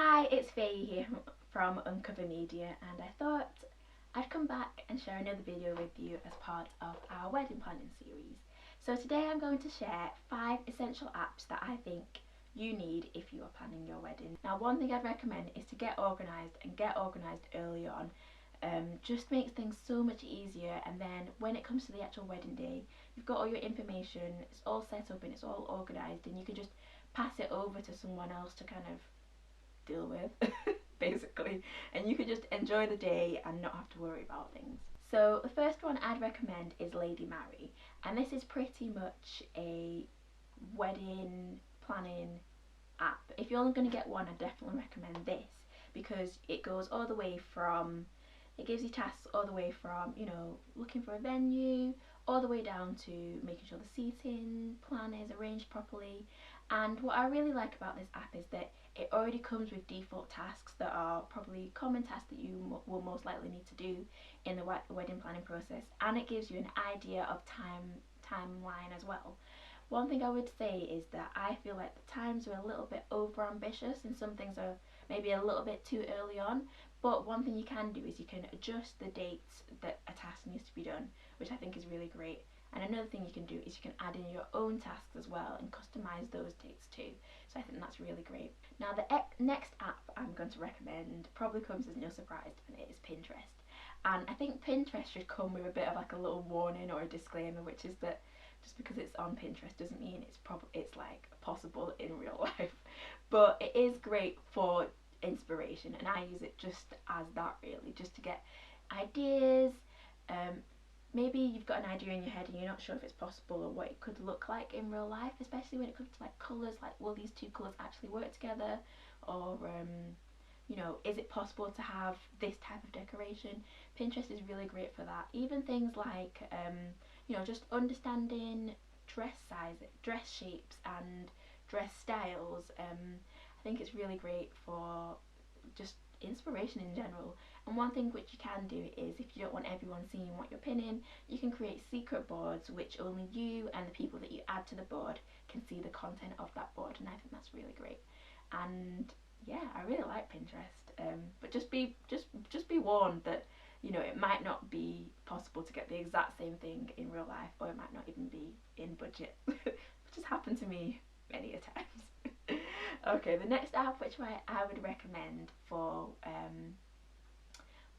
Hi, it's Faye here from Uncover Media, and I thought I'd come back and share another video with you as part of our wedding planning series. So today I'm going to share 5 essential apps that I think you need if you are planning your wedding. Now, one thing I'd recommend is to get organised and get organised early on. Just makes things so much easier, and then when it comes to the actual wedding day, you've got all your information, it's all set up and it's all organised, and you can just pass it over to someone else to kind of deal with basically, and you can just enjoy the day and not have to worry about things. So the first one I'd recommend is Lady Marry, and this is pretty much a wedding planning app. If you're only going to get one, I definitely recommend this because it goes all the way from, it gives you tasks all the way from, you know, looking for a venue, all the way down to making sure the seating plan is arranged properly. And what I really like about this app is that it already comes with default tasks that are probably common tasks that you will most likely need to do in the wedding planning process, and it gives you an idea of timeline as well. One thing I would say is that I feel like the times are a little bit over ambitious and some things are maybe a little bit too early on, but one thing you can do is you can adjust the dates that a task needs to be done, which I think is really great. And another thing you can do is you can add in your own tasks as well and customise those dates too. So I think that's really great. Now the next app I'm going to recommend probably comes as no surprise, and it is Pinterest. And I think Pinterest should come with a bit of like a little warning or a disclaimer, which is that just because it's on Pinterest doesn't mean it's like possible in real life. But it is great for inspiration, and I use it just as that, really, just to get ideas. Maybe you've got an idea in your head and you're not sure if it's possible or what it could look like in real life, especially when it comes to like colours, like will these two colours actually work together, or you know, is it possible to have this type of decoration? Pinterest is really great for that. Even things like you know, just understanding dress size, dress shapes and dress styles. I think it's really great for just inspiration in general. And one thing which you can do is, if you don't want everyone seeing what you're pinning, you can create secret boards which only you and the people that you add to the board can see the content of that board, and I think that's really great. And yeah, I really like Pinterest, but just be warned that, you know, it might not be possible to get the exact same thing in real life, or it might not even be in budget, which has happened to me many a times. Okay, the next app which I would recommend for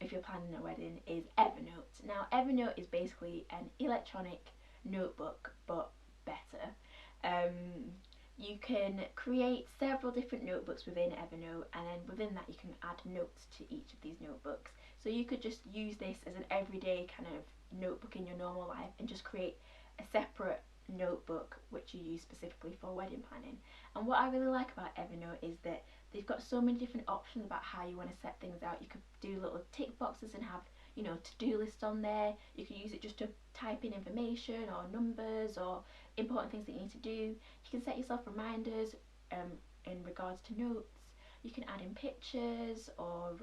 if you're planning a wedding is Evernote. Now, Evernote is basically an electronic notebook, but better. You can create several different notebooks within Evernote, and then within that you can add notes to each of these notebooks. So you could just use this as an everyday kind of notebook in your normal life and just create a separate notebook which you use specifically for wedding planning. And what I really like about Evernote is that they've got so many different options about how you want to set things out. You could do little tick boxes and have, you know, to-do lists on there. You could use it just to type in information or numbers or important things that you need to do. You can set yourself reminders in regards to notes. You can add in pictures or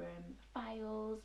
files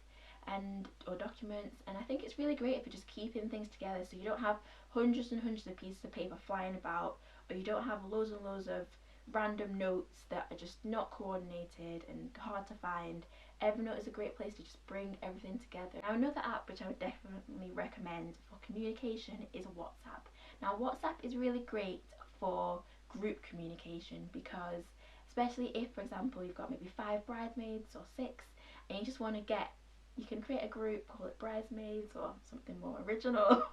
or documents, and I think it's really great for just keeping things together, so you don't have hundreds and hundreds of pieces of paper flying about, or you don't have loads and loads of random notes that are just not coordinated and hard to find. Evernote is a great place to just bring everything together. Now, another app which I would definitely recommend for communication is WhatsApp. Now, WhatsApp is really great for group communication because, especially if, for example, you've got maybe 5 bridesmaids or 6, and you just want to get, you can create a group, call it bridesmaids or something more original,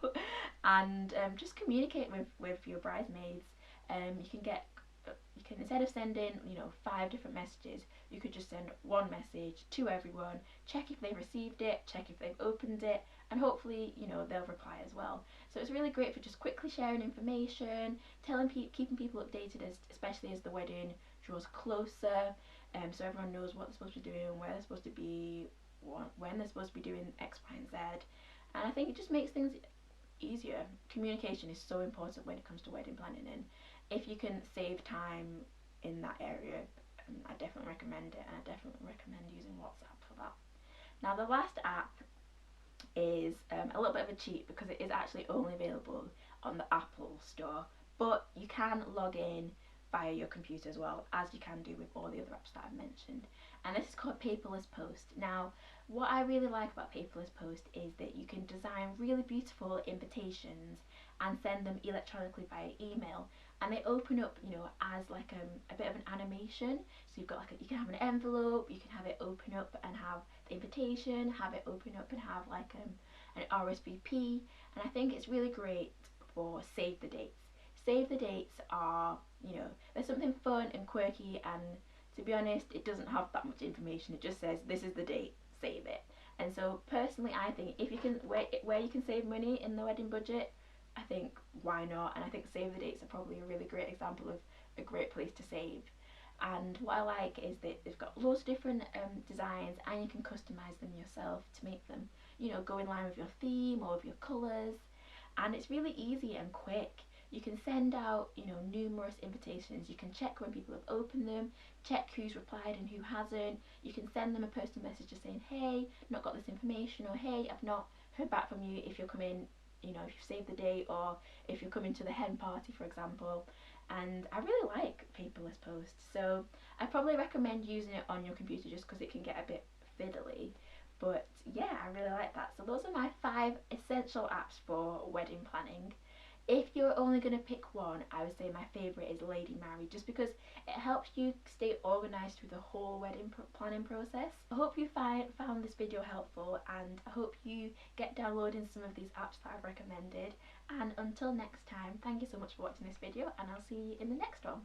and just communicate with your bridesmaids. You can, instead of sending, you know, 5 different messages, you could just send one message to everyone, check if they received it, check if they've opened it, and hopefully, you know, they'll reply as well. So it's really great for just quickly sharing information, keeping people updated, especially as the wedding draws closer, so everyone knows what they're supposed to be doing, where they're supposed to be, when they're supposed to be doing X, Y, and Z. And I think it just makes things easier. Communication is so important when it comes to wedding planning, and if you can save time in that area, I definitely recommend it, and I definitely recommend using WhatsApp for that. Now, the last app is a little bit of a cheat because it is actually only available on the Apple Store, but you can log in via your computer as well, as you can do with all the other apps that I've mentioned. And this is called Paperless Post. Now, what I really like about Paperless Post is that you can design really beautiful invitations and send them electronically via email, and they open up, you know, as like a bit of an animation. So you've got like you can have an envelope, you can have it open up and have the invitation, have it open up and have like an RSVP, and I think it's really great for save the dates. Save the dates are, you know, there's something fun and quirky, and to be honest, it doesn't have that much information. It just says this is the date, save it. And so personally, I think if you can, where you can save money in the wedding budget, I think why not? And I think save the dates are probably a really great example of a great place to save. And what I like is that they've got loads of different designs, and you can customize them yourself to make them, you know, go in line with your theme or with your colours. And it's really easy and quick. You can send out, you know, numerous invitations. You can check when people have opened them, check who's replied and who hasn't. You can send them a personal message just saying, hey, not got this information, or hey, I've not heard back from you if you're coming, you know, if you've saved the date, or if you're coming to the hen party, for example. And I really like Paperless Post, so I probably recommend using it on your computer just because it can get a bit fiddly. But yeah, I really like that. So those are my 5 essential apps for wedding planning. If you're only going to pick one, I would say my favourite is Lady Married, just because it helps you stay organised through the whole wedding planning process. I hope you found this video helpful, and I hope you get downloading some of these apps that I've recommended. And until next time, thank you so much for watching this video, and I'll see you in the next one.